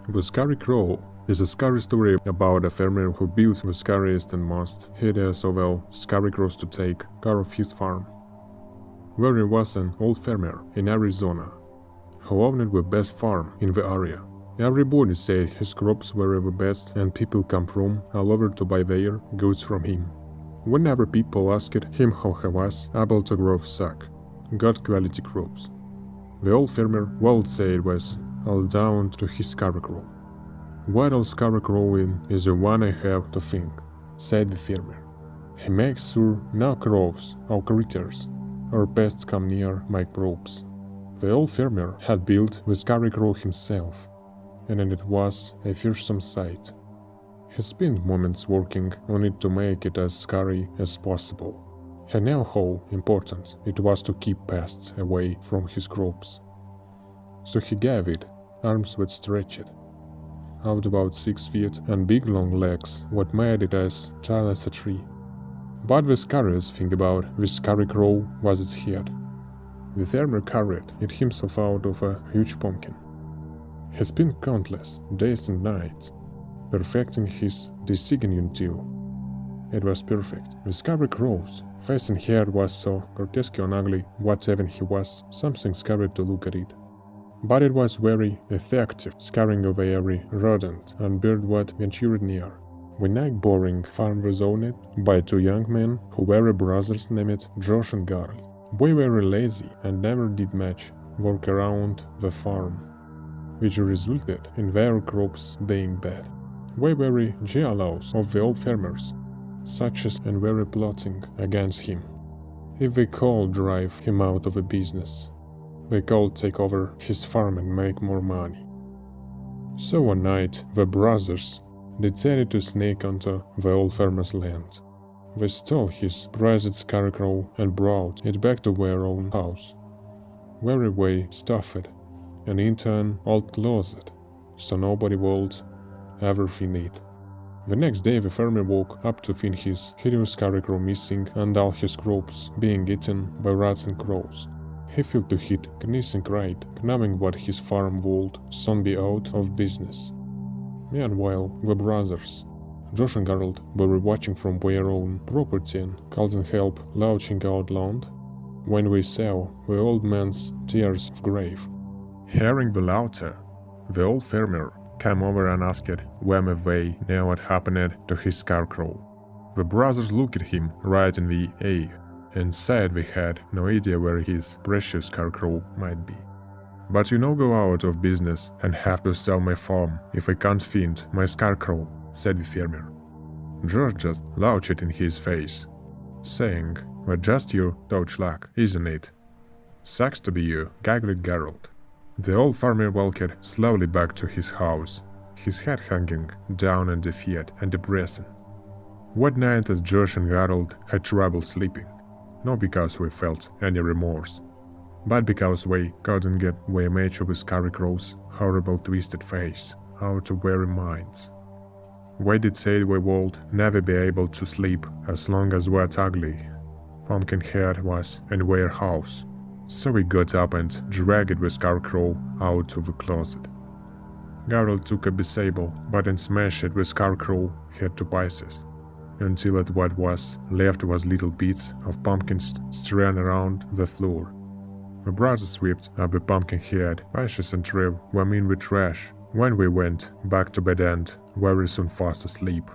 The Scary Crow is a scary story about a farmer who builds the scariest and most hideous of all scarecrows to take care of his farm. There was an old farmer in Arizona who owned the best farm in the area. Everybody said his crops were the best and people come from all over to buy their goods from him. Whenever people asked him how he was able to grow such good quality crops, the old farmer would say it was all down to his scarecrow. "What old scarecrow is the one I have to think," said the farmer. "He makes sure no crows or critters or pests come near my crops." The old farmer had built the scarecrow himself, and it was a fearsome sight. He spent moments working on it to make it as scary as possible. He knew how important it was to keep pests away from his crops. So he gave it arms that stretched out about 6 feet and big long legs what made it as tall as a tree. But the scariest thing about this scarecrow was its head. The farmer carried it himself out of a huge pumpkin. He spent countless days and nights perfecting his design until it was perfect. The scarecrow's face and hair was so grotesque and ugly that even he was something scary to look at it. But it was very effective, scaring away every rodent and bird that ventured near. The night boring farm was owned by 2 young men who were brothers named Josh and Garl. They were lazy and never did much work around the farm, which resulted in their crops being bad. They were jealous of the old farmers, such as and were plotting against him. If they could drive him out of the business, they could take over his farm and make more money. So one night, the brothers decided to sneak onto the old farmer's land. They stole his prized scarecrow and brought it back to their own house, where they stuffed it and into an old closet, so nobody would ever find it. The next day the farmer woke up to find his hideous scarecrow missing and all his crops being eaten by rats and crows. He felt to hit knees and cried, knowing what his farm would soon be out of business. Meanwhile, the brothers, Josh and Garl, were watching from their own property and couldn't help laughing out loud when we saw the old man's tears of grief. Hearing the laughter, the old farmer came over and asked whether they knew what happened to his scarecrow. The brothers looked at him right in the eye and said they had no idea where his precious scarecrow might be. "But you go out of business and have to sell my farm if I can't find my scarecrow," said the farmer. George just laughed in his face, saying, "Well, just your touch luck, isn't it?" "Sucks to be you," giggled Geralt. The old farmer walked slowly back to his house, his head hanging down and defeated and depressing. One night as Josh and Geralt had trouble sleeping, not because we felt any remorse, but because they couldn't get the image of the scarecrow's horrible twisted face out of their minds. They did say they would never be able to sleep as long as that ugly pumpkin head was in their house, so we got up and dragged the scarecrow out of the closet. Geralt took a sable but and smashed the scarecrow head to pieces, until what was left was little bits of pumpkins strewn around the floor. The brothers swept up the pumpkin head, ashes and threw them in the trash when we went back to bed and very soon fast asleep,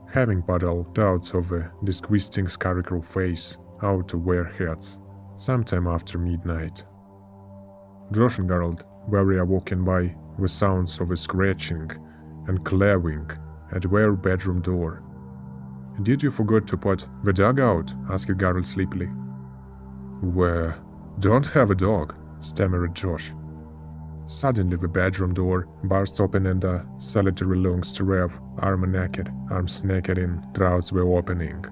having put all doubts of the disgusting scarecrow face out of their heads sometime after midnight. Josh and Geralt were awoken by the sounds of a scratching and clawing at their bedroom door. "Did you forget to put the dog out?" asked Geralt sleepily. "We don't have a dog," stammered Josh. Suddenly the bedroom door burst open and a solitary long strap, arms naked in through the opening.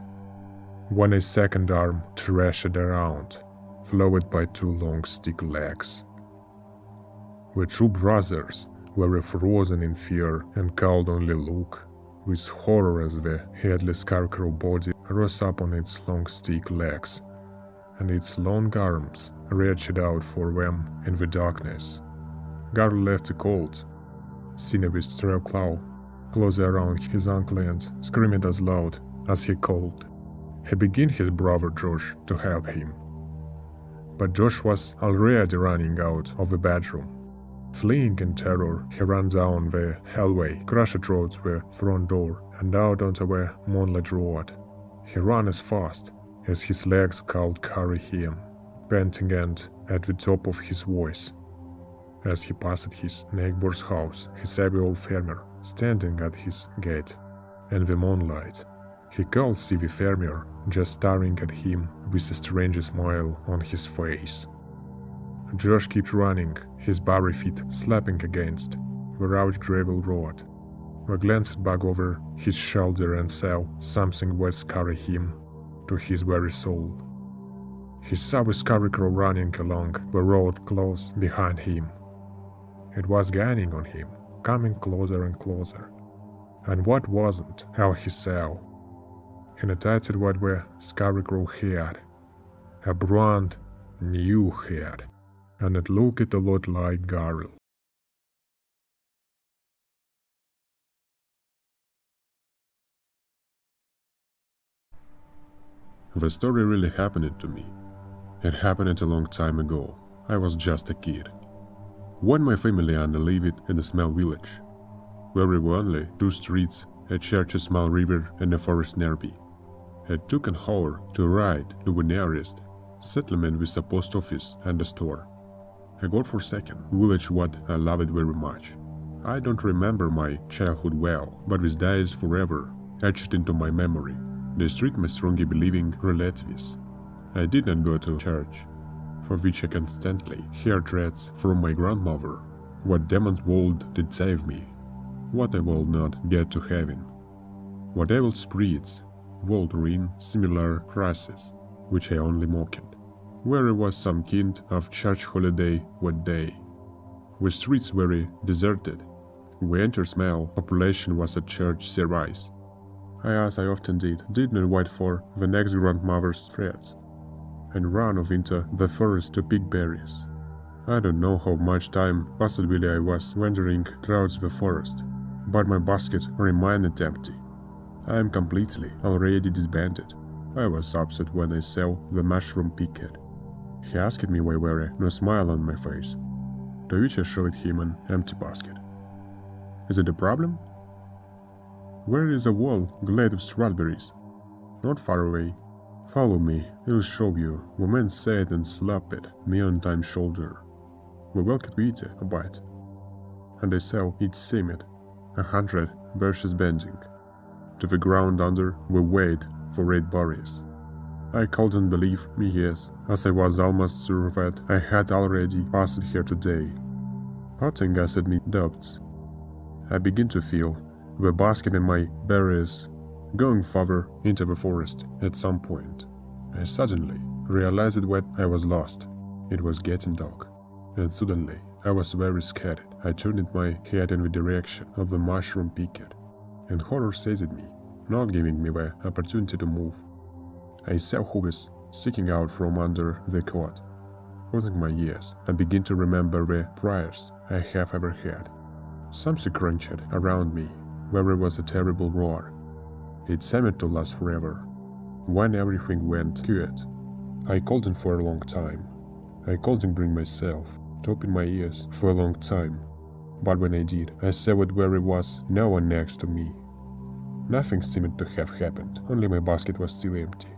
When a second arm thrashed around, followed by 2 long stick legs. The 2 brothers were frozen in fear and could only look with horror as the headless scarecrow body rose up on its long stick legs, and its long arms reached out for them in the darkness. Garl left cold, seen with straw claw, closely around his ankle and screaming as loud as he called. He began his brother Josh to help him. But Josh was already running out of the bedroom. Fleeing in terror, he ran down the hallway, crashed towards the front door, and out onto the moonlit road. He ran as fast as his legs could carry him, panting and at the top of his voice. As he passed his neighbor's house, he saw the old farmer standing at his gate. In the moonlight, he could see the farmer just staring at him with a strange smile on his face. Josh kept running, his bare feet slapping against the rough gravel road. I glanced back over his shoulder and saw something was carrying him to his very soul. He saw a scarecrow running along the road close behind him. It was gaining on him, coming closer and closer. And what wasn't all he saw? He noticed what the scarecrow had. A brand new head, and it looked a lot like Garl. The story really happened to me. It happened a long time ago. I was just a kid. When my family and I lived in a small village, where there were only 2 streets, a church, a small river, and a forest nearby. It took an hour to ride to the nearest settlement with a post office and a store. A godforsaken village what I loved very much. I don't remember my childhood well, but with days forever etched into my memory. The street my strongly believing relatives. I did not go to church, for which I constantly heard threats from my grandmother. What demons would did save me, what I will not get to heaven. What evil spirits would ruin similar crosses, which I only mocked. Where there was some kind of church holiday what day. With streets very deserted, we entered small population was at church service. I, as I often did not wait for the next grandmother's threats, and ran off into the forest to pick berries. I don't know how much time possibly I was wandering throughout the forest, but my basket remained empty. I am completely already disbanded. I was upset when I saw the mushroom picket. He asked me why there was no smile on my face, to which I showed him an empty basket. Is it a problem? Where is a wall glad with strawberries? Not far away. Follow me, I'll show you. The man said and slapped me on my shoulder. We welcomed to eat a bite, and I saw it seemed 100 bushes bending to the ground under the weight for 8 berries. I couldn't believe me ears, as I was almost sure that I had already passed here today. Putting aside me doubts, I began to feel the basket and my berries going farther into the forest at some point. I suddenly realized that I was lost. It was getting dark, and suddenly I was very scared. I turned my head in the direction of the mushroom picket, and horror seized me, not giving me the opportunity to move. I saw who was sticking out from under the coat. Closing my ears, I began to remember the prayers I have ever had. Something crunched around me, where there was a terrible roar. It seemed to last forever. When everything went quiet, I couldn't for a long time. I couldn't bring myself to open my ears for a long time. But when I did, I saw that there was no one next to me. Nothing seemed to have happened, only my basket was still empty.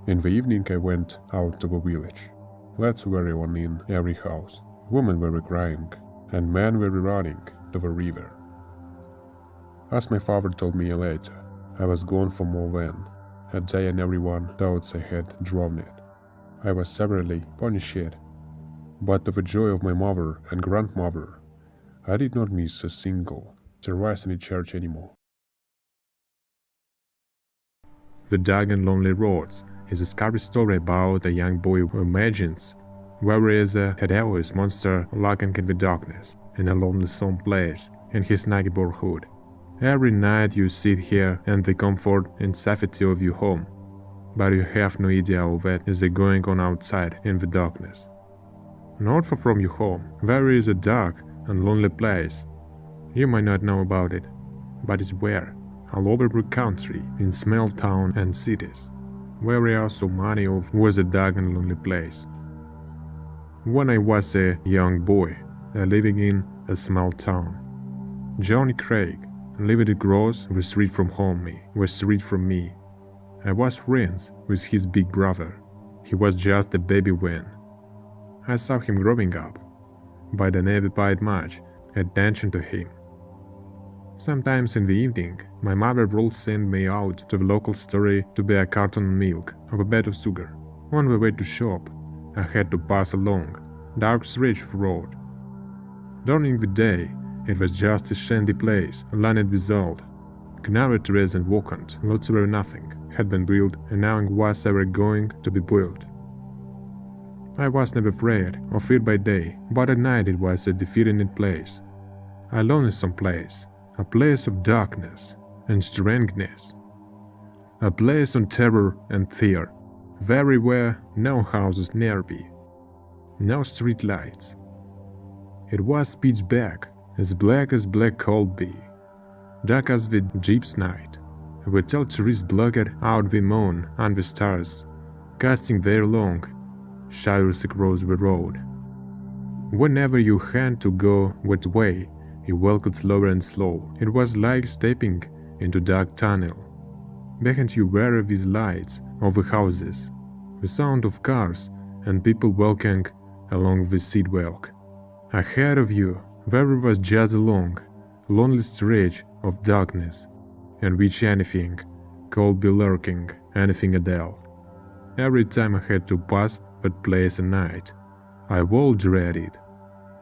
In the evening I went out to the village. Lights were on in every house. Women were crying, and men were running to the river. As my father told me later, I was gone for more than a day and everyone thought I had drowned. I was severely punished, but to the joy of my mother and grandmother, I did not miss a single service in the church anymore. The Dark and Lonely Roads is a scary story about a young boy who imagines there is a hideous monster lurking in the darkness in a lonely some place in his neighborhood. Every night you sit here in the comfort and safety of your home, but you have no idea of what is going on outside in the darkness. Not far from your home, there is a dark and lonely place. You might not know about it, but it's where, all over the country, in small towns and cities, where I also money of was a dark and lonely place. When I was a young boy, living in a small town, Johnny Craig lived across the street from me. I was friends with his big brother. He was just a baby when I saw him growing up, but I never paid much attention to him. Sometimes in the evening, my mother would send me out to the local store to buy a carton of milk or a bed of sugar. On the way to shop, I had to pass along dark stretch of road. During the day, it was just a shanty place, lined with old, carved trees and vacant lots where nothing had been built and nothing was ever going to be built. I was never afraid or feared by day, but at night it was a defeating place, a lonesome place, a place of darkness and strangeness, a place of terror and fear, very where no houses nearby, no street lights. It was pitch black as black could be, dark as the deepest night, with tall trees blocked out the moon and the stars, casting their long shadows across the road. Whenever you had to go that way, you walked slower and slow. It was like stepping into a dark tunnel. Behind you were these lights of the houses, the sound of cars and people walking along the sidewalk. Ahead of you, there was just a long, lonely stretch of darkness, in which anything could be lurking, anything at all. Every time I had to pass that place at night, I would dread it.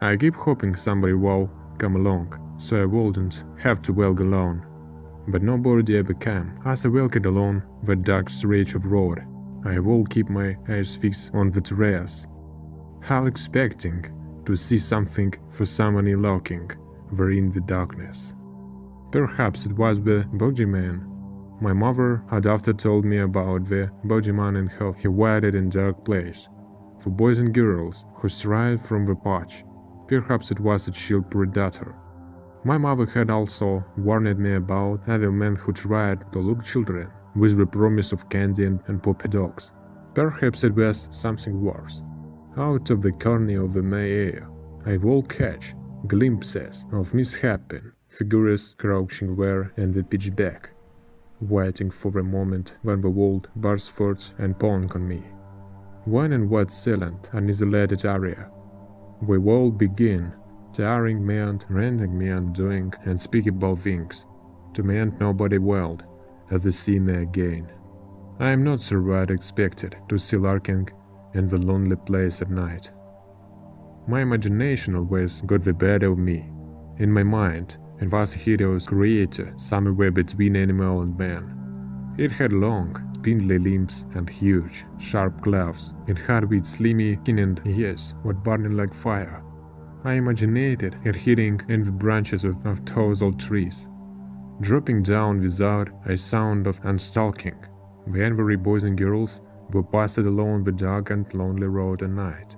I kept hoping somebody would come along, so I wouldn't have to walk alone. But nobody ever came. As I walked along the dark stretch of road, I would keep my eyes fixed on the terrace, half expecting to see something for somebody lurking there in the darkness. Perhaps it was the bogeyman. My mother had often told me about the bogeyman and how he waited in dark place for boys and girls who strayed from the patch. Perhaps it was a child predator. My mother had also warned me about other men who tried to lure children with the promise of candy and puppy dogs. Perhaps it was something worse. Out of the corner of my eye, I would catch glimpses of misshapen figures crouching there in the pitch black, waiting for the moment when the world burst forth and pounce on me. When in what silent and isolated area, we will begin tearing me and rending me and doing unspeakable things to me and nobody world ever see me again. I am not so right expected to see lurking in the lonely place at night. My imagination always got the better of me. In my mind, it was a hideous creature somewhere between animal and man. It had long, spindly limbs and huge, sharp claws. It had with slimy skin and ears was burning like fire. I imagined it hitting in the branches of those old trees, dropping down without a sound of and stalking the angry boys and girls who passed along the dark and lonely road at night.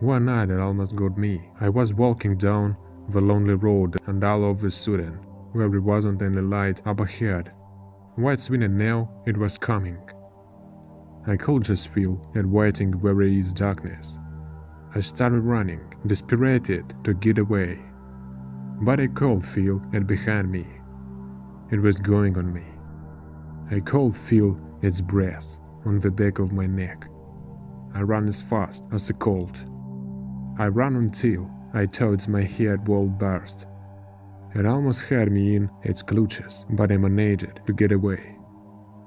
One night it almost got me. I was walking down the lonely road and all of a sudden, where there wasn't any light up ahead, white swinging now it was coming. I could just feel it waiting where there is darkness. I started running, desperate to get away, but I could feel it behind me. It was going on me. I could feel its breath on the back of my neck. I ran as fast as I could. I ran until I thought my head would burst. It almost had me in its clutches, but I managed to get away.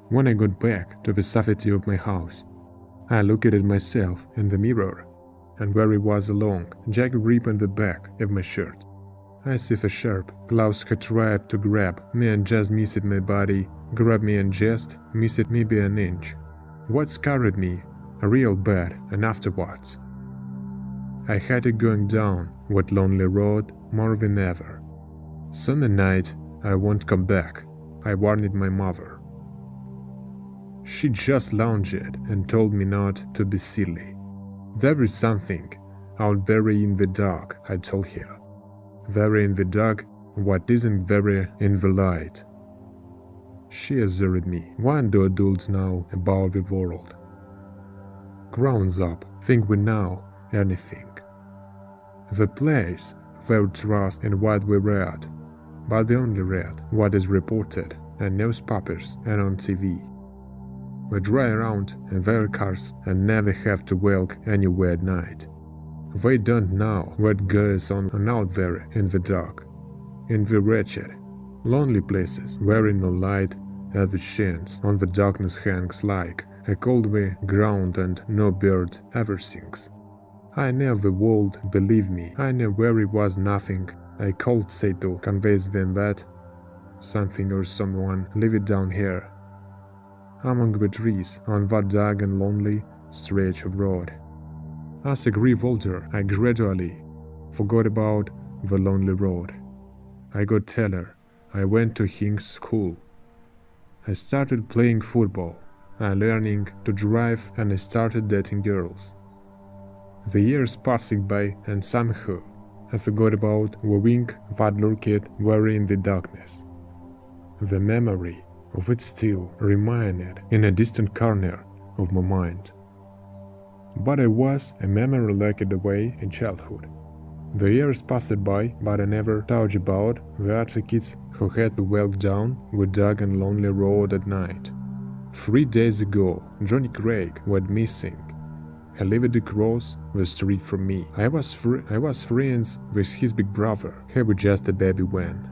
When I got back to the safety of my house, I looked at myself in the mirror, and where it was a long, jagged rip on the back of my shirt, as if a sharp claws had tried to grab me and just missed my body, grabbed me and just missed maybe an inch. What scarred me real bad, and afterwards, I had it going down that lonely road more than ever. Some night I won't come back, I warned my mother. She just lounged and told me not to be silly. There is something out there in the dark, I told her. There in the dark what isn't very in the light. She assured me, what do adults know about the world? Grown up think we know anything. The place where we trust in what we read, but we only read what is reported in newspapers and on TV. We drive around in their cars and never have to walk anywhere at night. They don't know what goes on out there in the dark, in the wretched, lonely places where no light at the chance on the darkness hangs like a cold way ground and no bird ever sings. I knew the world believed me, I knew where it was nothing. I could say to convey them that something or someone lived down here, among the trees on that dark and lonely stretch of road. As I grew older, I gradually forgot about the lonely road. I got taller. I went to King's school. I started playing football, I learning to drive, and I started dating girls. The years passed by, and somehow I forgot about the wing that lurked there in the darkness. The memory of it still remained in a distant corner of my mind. But it was a memory locked away in childhood. The years passed by, but I never thought about the other kids who had to walk down the dark and lonely road at night. 3 days ago, Johnny Craig went missing. He lived across the street from me. I was friends with his big brother. He was just a baby when.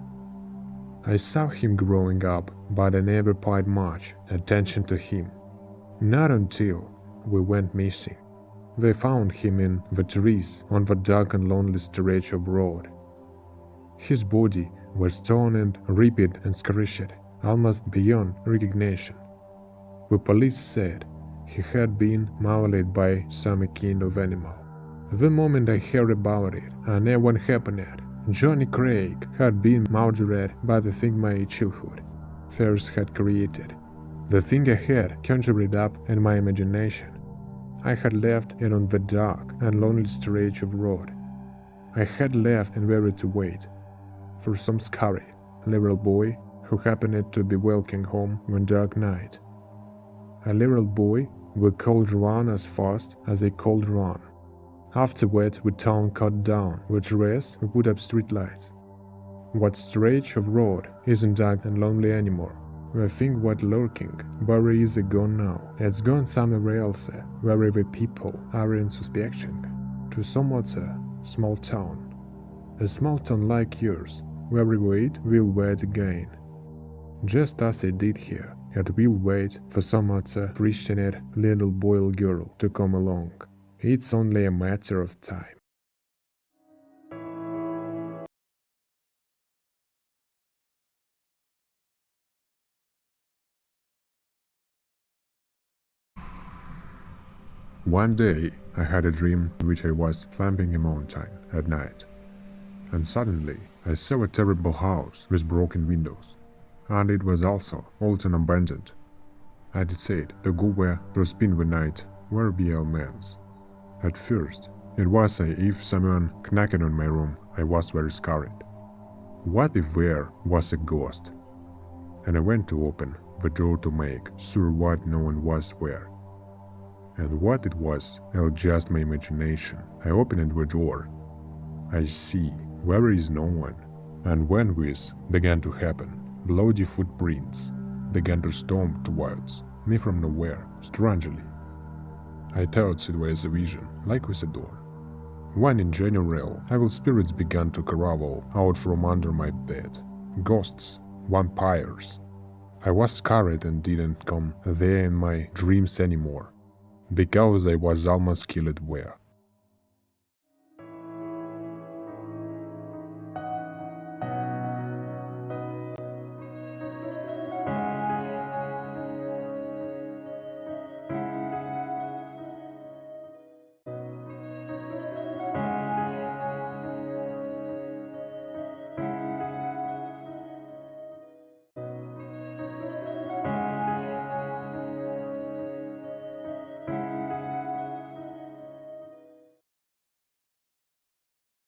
I saw him growing up, but I never paid much attention to him. Not until we went missing. They found him in the trees on the dark and lonely stretch of road. His body was torn and ripped and scratched, almost beyond recognition. The police said he had been mauled by some kind of animal. The moment I heard about it, I knew what happened. Johnny Craig had been murdered by the thing my childhood fears had created. The thing I had conjured up in my imagination. I had left it on the dark and lonely stretch of road. I had left and waited to wait for some scary little boy who happened to be walking home one dark night. A little boy we could run as fast as he could run. Afterward, we town cut down the trees, we put up streetlights. What stretch of road isn't dark and lonely anymore? We think what lurking, where is it gone now? It's gone somewhere else, where the people aren't suspecting. To some other small town. A small town like yours, where we wait, we'll wait again. Just as it did here, it will wait for some other Christian little boy or girl to come along. It's only a matter of time. One day, I had a dream in which I was climbing a mountain at night. And suddenly, I saw a terrible house with broken windows. And it was also old and abandoned. I decided to go where to spend the night were the elements. At first, it was as if someone knocked on my room. I was very scared. What if there was a ghost? And I went to open the door to make sure what no one was there. And what it was just my imagination. I opened the door. I see there is no one. And when this began to happen, bloody footprints began to stomp towards me from nowhere, strangely. I thought it was a vision, like with a door. When in general, evil spirits began to crawl out from under my bed. Ghosts, vampires. I was scared and didn't come there in my dreams anymore, because I was almost killed there.